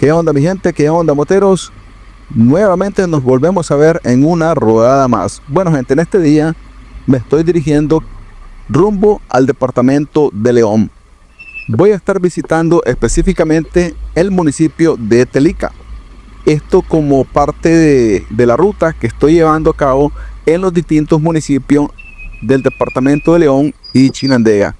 ¿Qué onda mi gente? ¿Qué onda moteros? Nuevamente nos volvemos a ver en una rodada más. Bueno gente, en este día me estoy dirigiendo rumbo al departamento de León. Voy a estar visitando específicamente el municipio de Telica. Esto como parte de la ruta que estoy llevando a cabo en los distintos municipios del departamento de León y Chinandega.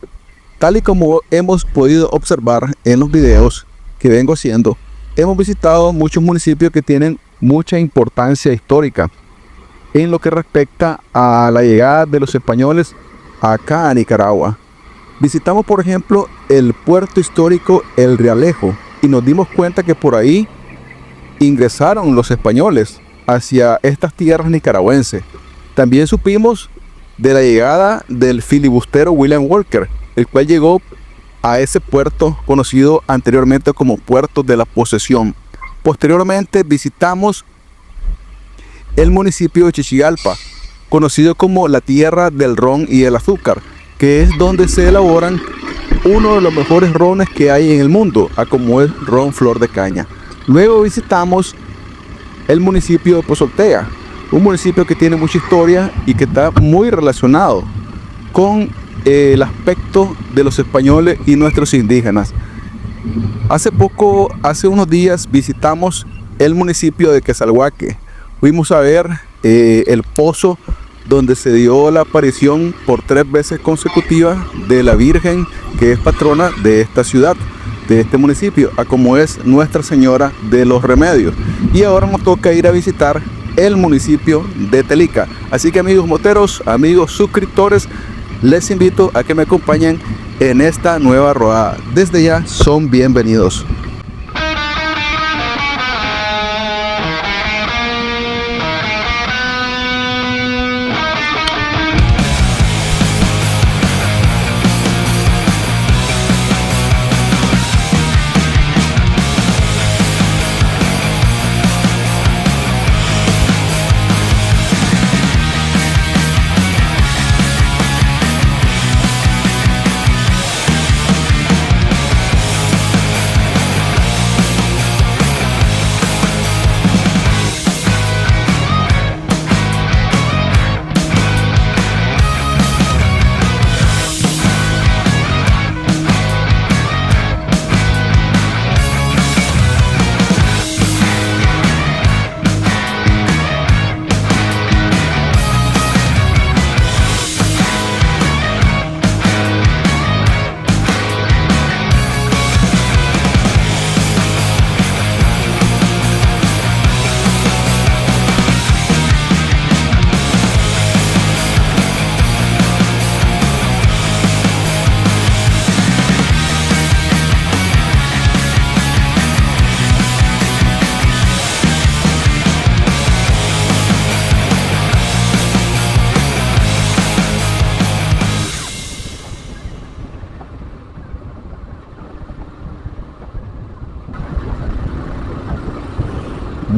Tal y como hemos podido observar en los videos que vengo haciendo, hemos visitado muchos municipios que tienen mucha importancia histórica en lo que respecta a la llegada de los españoles acá a Nicaragua. Visitamos por ejemplo el puerto histórico El Realejo y nos dimos cuenta que por ahí ingresaron los españoles hacia estas tierras nicaragüenses. También supimos de la llegada del filibustero William Walker, el cual llegó a ese puerto conocido anteriormente como Puerto de la Posesión. Posteriormente visitamos el municipio de Chichigalpa, conocido como la tierra del ron y el azúcar, que es donde se elaboran uno de los mejores rones que hay en el mundo, como es ron Flor de Caña. Luego visitamos el municipio de Pozoltea, un municipio que tiene mucha historia y que está muy relacionado con el aspecto de los españoles y nuestros indígenas. Hace unos días visitamos el municipio de Quesalhuaque. Fuimos a ver el pozo donde se dio la aparición por 3 veces consecutivas de la Virgen que es patrona de esta ciudad, de este municipio, como es Nuestra Señora de los Remedios. Y ahora nos toca ir a visitar el municipio de Telica. Así que amigos moteros, amigos suscriptores, les invito a que me acompañen en esta nueva rodada. Desde ya son bienvenidos.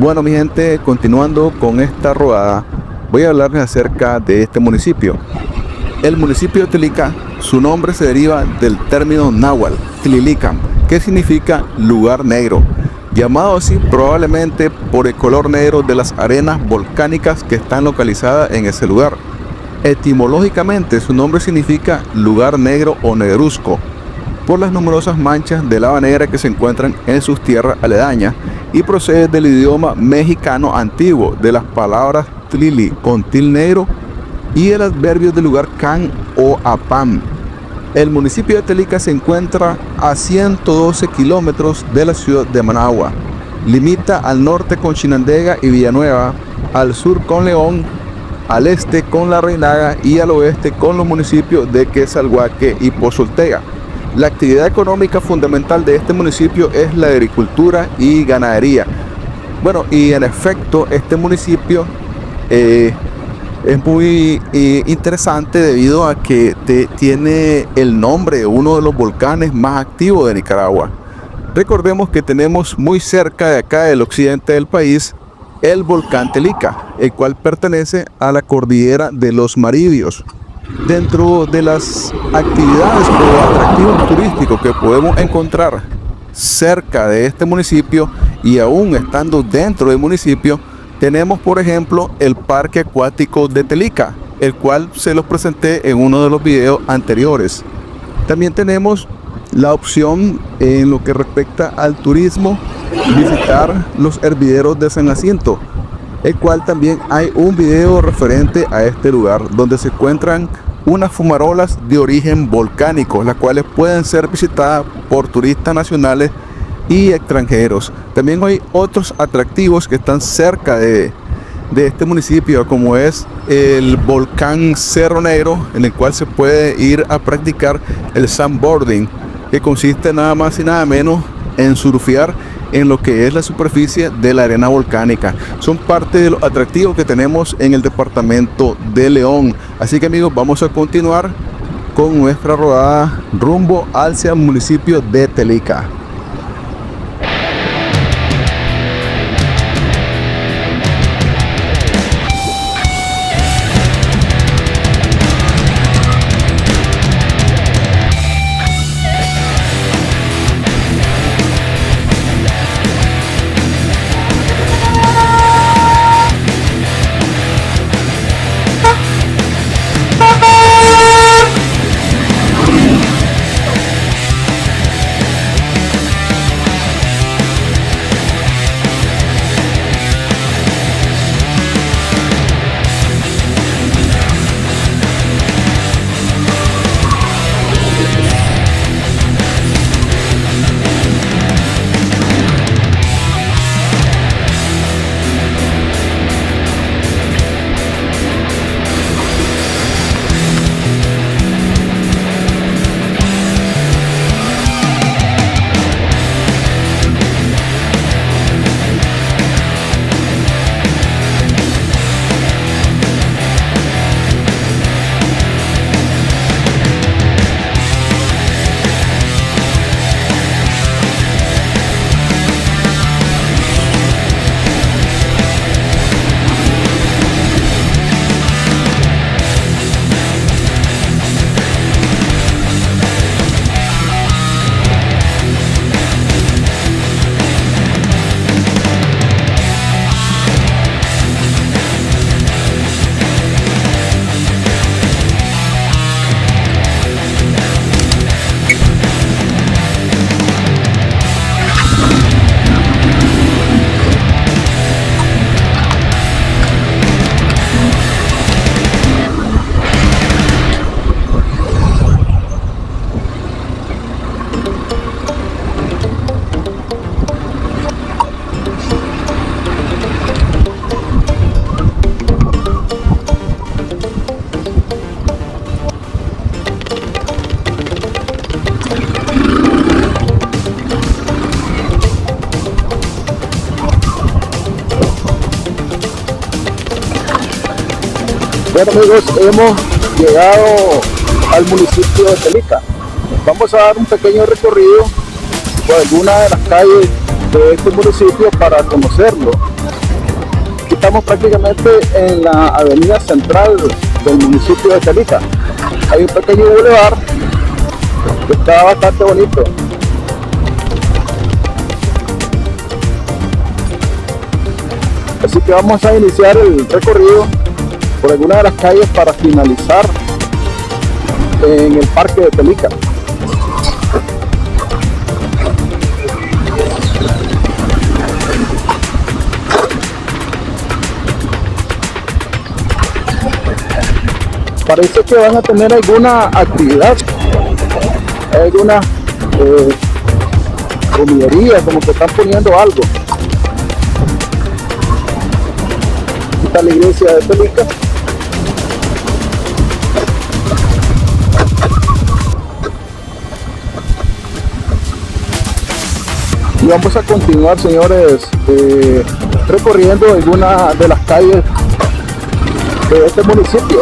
Bueno mi gente, continuando con esta rodada, voy a hablarles acerca de este municipio. El municipio de Telica, su nombre se deriva del término náhuatl, Tlilican, que significa lugar negro, llamado así probablemente por el color negro de las arenas volcánicas que están localizadas en ese lugar. Etimológicamente su nombre significa lugar negro o negruzco, por las numerosas manchas de lava negra que se encuentran en sus tierras aledañas, y procede del idioma mexicano antiguo, de las palabras tlili con til negro y el adverbio del lugar can o apam. El municipio de Telica se encuentra a 112 kilómetros de la ciudad de Managua. Limita al norte con Chinandega y Villanueva, al sur con León, al este con La Reinaga y al oeste con los municipios de Quesalhuaque y Pozoltea. La actividad económica fundamental de este municipio es la agricultura y ganadería. Bueno, y en efecto este municipio es muy interesante debido a que tiene el nombre de uno de los volcanes más activos de Nicaragua. Recordemos que tenemos muy cerca de acá del occidente del país el volcán Telica, el cual pertenece a la cordillera de los Maribios. Dentro de las actividades o atractivos turísticos que podemos encontrar cerca de este municipio Y aún estando dentro del municipio, tenemos por ejemplo el Parque Acuático de Telica, el cual se los presenté en uno de los videos anteriores. También tenemos la opción en lo que respecta al turismo, visitar los hervideros de San Jacinto, el cual también hay un video referente a este lugar donde se encuentran unas fumarolas de origen volcánico, las cuales pueden ser visitadas por turistas nacionales y extranjeros. También hay otros atractivos que están cerca de este municipio, como es el volcán Cerro Negro, en el cual se puede ir a practicar el sandboarding, que consiste nada más y nada menos en surfear en lo que es la superficie de la arena volcánica. Son parte de los atractivos que tenemos en el departamento de León. Así que amigos, vamos a continuar con nuestra rodada rumbo hacia el municipio de Telica. Bueno amigos, hemos llegado al municipio de Telica. Vamos a dar un pequeño recorrido por algunas de las calles de este municipio para conocerlo. Aquí estamos prácticamente en la avenida central del municipio de Telica. Hay un pequeño bulevar que está bastante bonito. Así que vamos a iniciar el recorrido por alguna de las calles para finalizar en el parque de Telica. Parece que van a tener alguna actividad, alguna comidería, como que están poniendo algo. Esta es la iglesia de Telica. Y vamos a continuar, señores, recorriendo alguna de las calles de este municipio.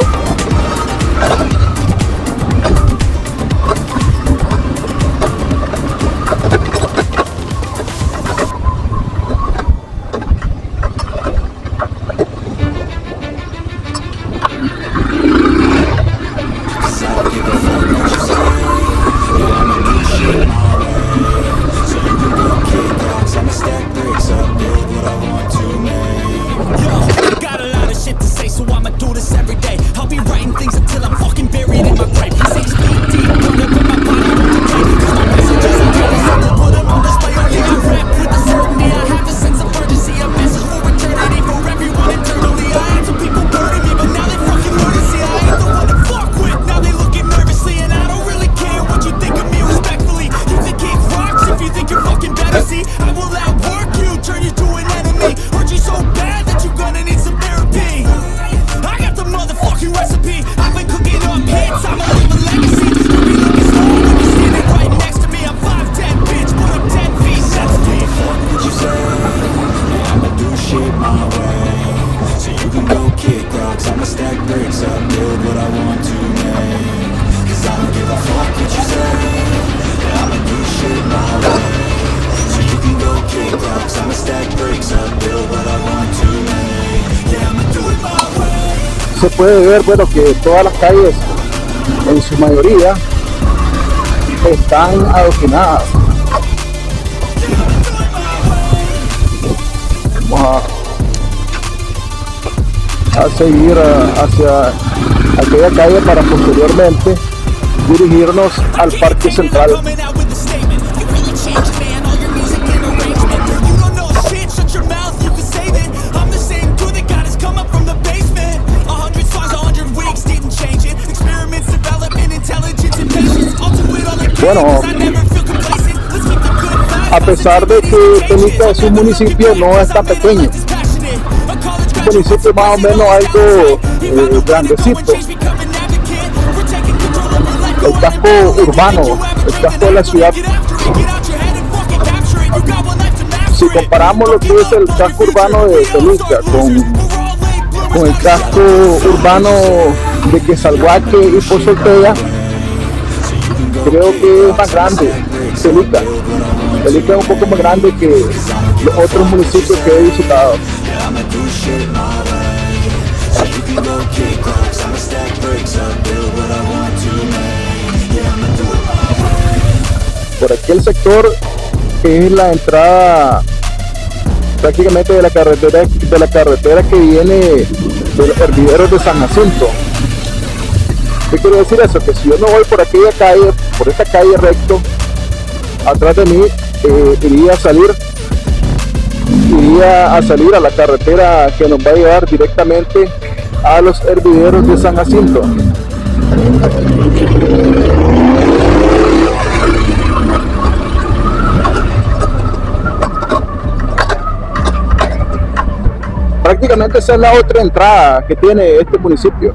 se puede ver, bueno, que todas las calles, en su mayoría, están adoquinadas. Vamos a seguir hacia aquella calle para posteriormente dirigirnos al Parque Central. Bueno, a pesar de que Telica es un municipio no es tan pequeño, un municipio más o menos algo grandecito. El casco urbano, el casco de la ciudad, si comparamos lo que es el casco urbano de Telica con el casco urbano de Quesalhuaque y Pozo Ortega, creo que es más grande Telica. Telica es un poco más grande que los otros municipios que he visitado. Por aquel sector es la entrada prácticamente de la carretera que viene de los hervideros de San Jacinto. ¿Qué quiere decir eso? Que si yo no voy por aquella calle, por esta calle recto, atrás de mí iría a salir a la carretera que nos va a llevar directamente a los hervideros de San Jacinto. Prácticamente esa es la otra entrada que tiene este municipio.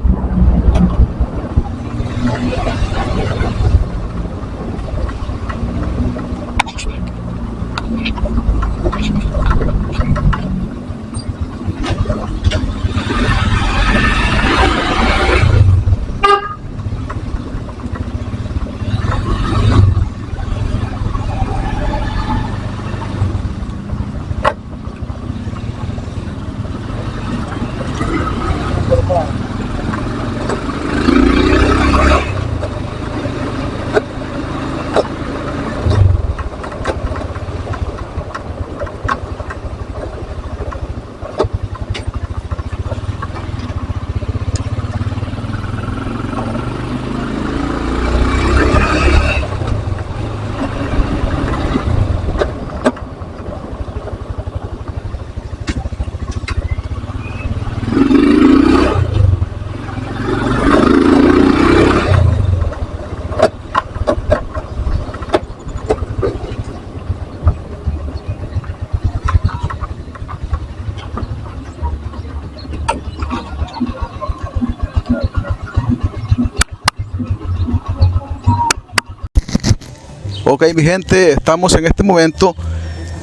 Ok, mi gente, estamos en este momento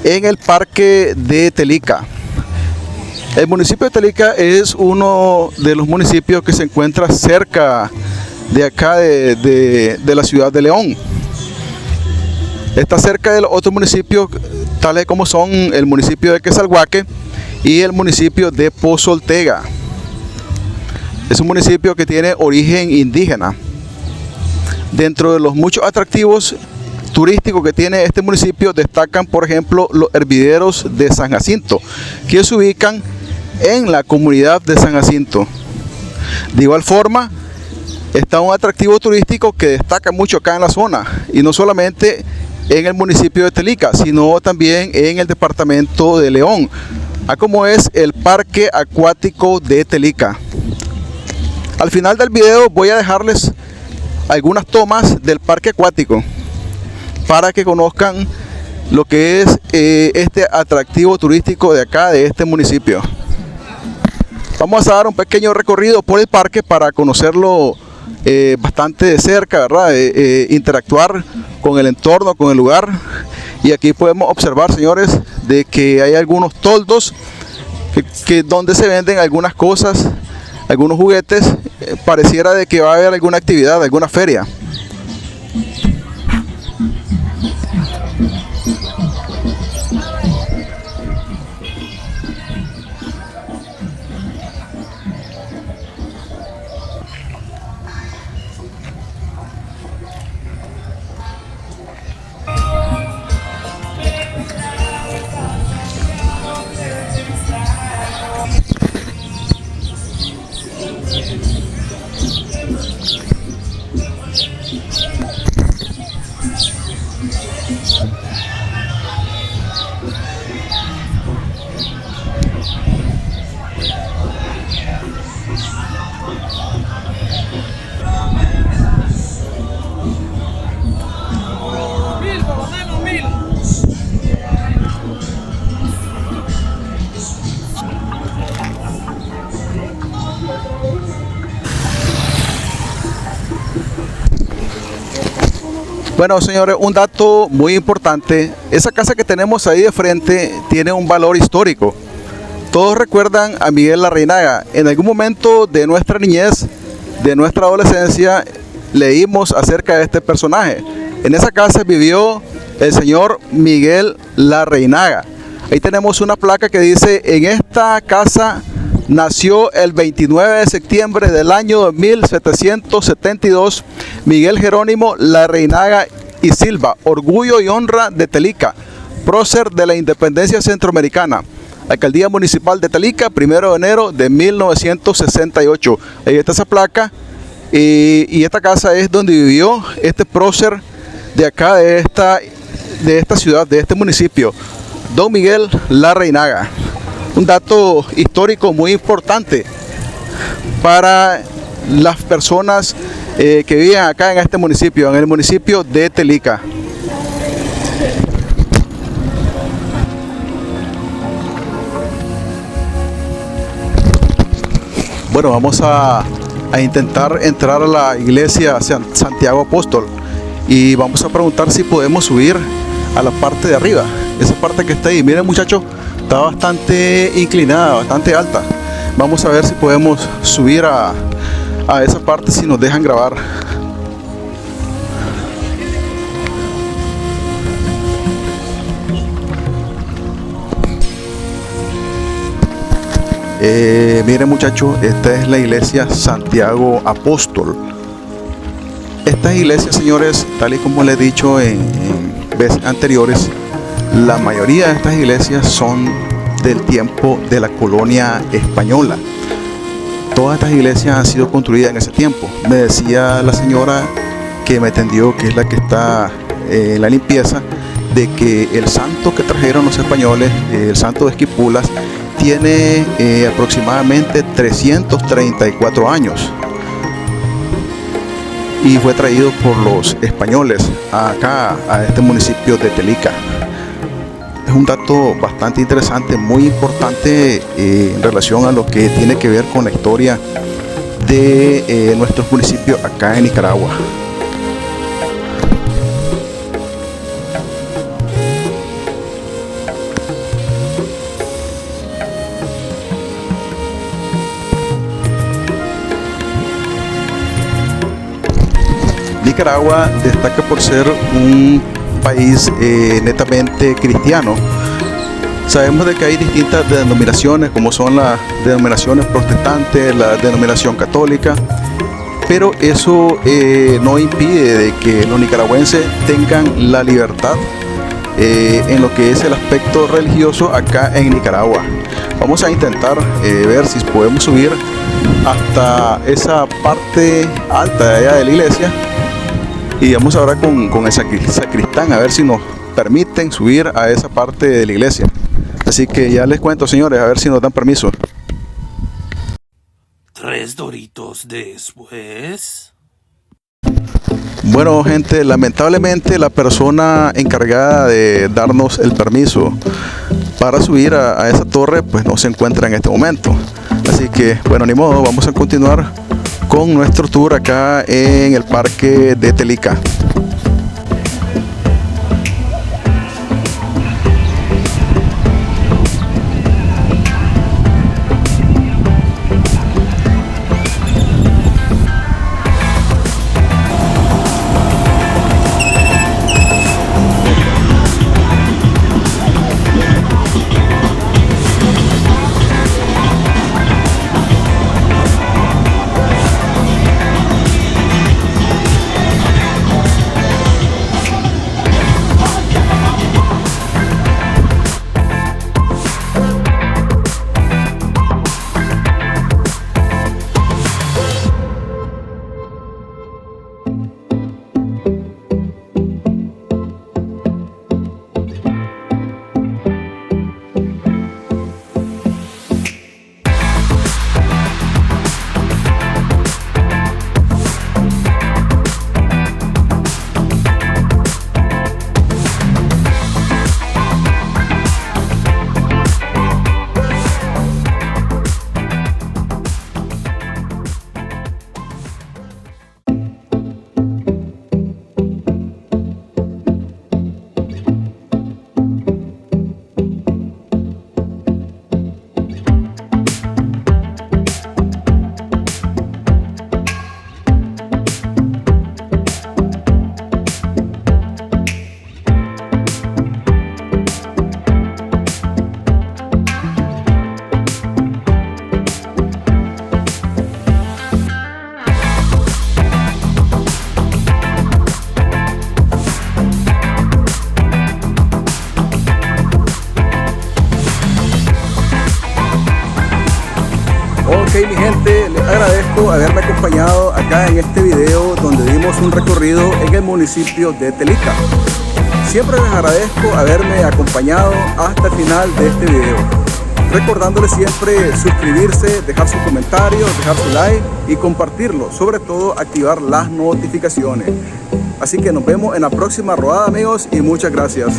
en el Parque de Telica. El municipio de Telica es uno de los municipios que se encuentra cerca de acá de la ciudad de León. Está cerca de los otros municipios, tales como son el municipio de Quesalhuaque y el municipio de Pozo Ortega. Es un municipio que tiene origen indígena. Dentro de los muchos atractivos turísticos que tiene este municipio destacan, por ejemplo, los hervideros de San Jacinto, que se ubican en la comunidad de San Jacinto. De igual forma, está un atractivo turístico que destaca mucho acá en la zona, y no solamente en el municipio de Telica, sino también en el departamento de León, como es el Parque Acuático de Telica. Al final del video voy a dejarles algunas tomas del parque acuático para que conozcan lo que es este atractivo turístico de acá, de este municipio. Vamos a dar un pequeño recorrido por el parque para conocerlo bastante de cerca, ¿verdad? Interactuar con el entorno, con el lugar. Y aquí podemos observar, señores, de que hay algunos toldos donde se venden algunas cosas, algunos juguetes. Pareciera de que va a haber alguna actividad, alguna feria. Bueno, señores, un dato muy importante. Esa casa que tenemos ahí de frente tiene un valor histórico. Todos recuerdan a Miguel Larrainaga. En algún momento de nuestra niñez, de nuestra adolescencia, leímos acerca de este personaje. En esa casa vivió el señor Miguel Larrainaga. Ahí tenemos una placa que dice: en esta casa nació el 29 de septiembre del año 1772 Miguel Jerónimo Larrainaga y Silva, orgullo y honra de Telica, prócer de la independencia centroamericana. Alcaldía Municipal de Telica, 1 de enero de 1968. Ahí está esa placa, y esta casa es donde vivió este prócer de acá, de esta ciudad, de este municipio, don Miguel Larrainaga. Un dato histórico muy importante para las personas que viven acá en este municipio, en el municipio de Telica. Bueno, vamos a intentar entrar a la iglesia Santiago Apóstol y vamos a preguntar si podemos subir a la parte de arriba, esa parte que está ahí. Miren, muchachos, está bastante inclinada, bastante alta. Vamos a ver si podemos subir a esa parte, si nos dejan grabar. Miren, muchachos, esta es la iglesia Santiago Apóstol. Estas iglesias, señores, tal y como les he dicho en veces anteriores, la mayoría de estas iglesias son del tiempo de la colonia española. Todas estas iglesias han sido construidas en ese tiempo. Me decía la señora que me atendió, que es la que está en la limpieza, de que el santo que trajeron los españoles, el santo de Esquipulas, tiene aproximadamente 334 años y fue traído por los españoles acá a este municipio de Telica. Es un dato bastante interesante, muy importante en relación a lo que tiene que ver con la historia de nuestros municipios acá en Nicaragua. Nicaragua destaca por ser un país netamente cristiano. Sabemos de que hay distintas denominaciones, como son las denominaciones protestantes, la denominación católica, pero eso no impide de que los nicaragüenses tengan la libertad en lo que es el aspecto religioso acá en Nicaragua. Vamos a intentar ver si podemos subir hasta esa parte alta de allá de la iglesia. Y vamos ahora con el sacristán a ver si nos permiten subir a esa parte de la iglesia. Así que ya les cuento, señores, a ver si nos dan permiso. 3 doritos después. Bueno, gente, lamentablemente la persona encargada de darnos el permiso para subir a esa torre pues no se encuentra en este momento. Así que, bueno, ni modo, vamos a continuar con nuestro tour acá en el parque de Telica. agradezco haberme acompañado acá en este video donde dimos un recorrido en el municipio de Telica. Siempre les agradezco haberme acompañado hasta el final de este video. Recordándoles siempre suscribirse, dejar sus comentarios, dejar su like y compartirlo. Sobre todo activar las notificaciones. Así que nos vemos en la próxima rodada, amigos, y muchas gracias.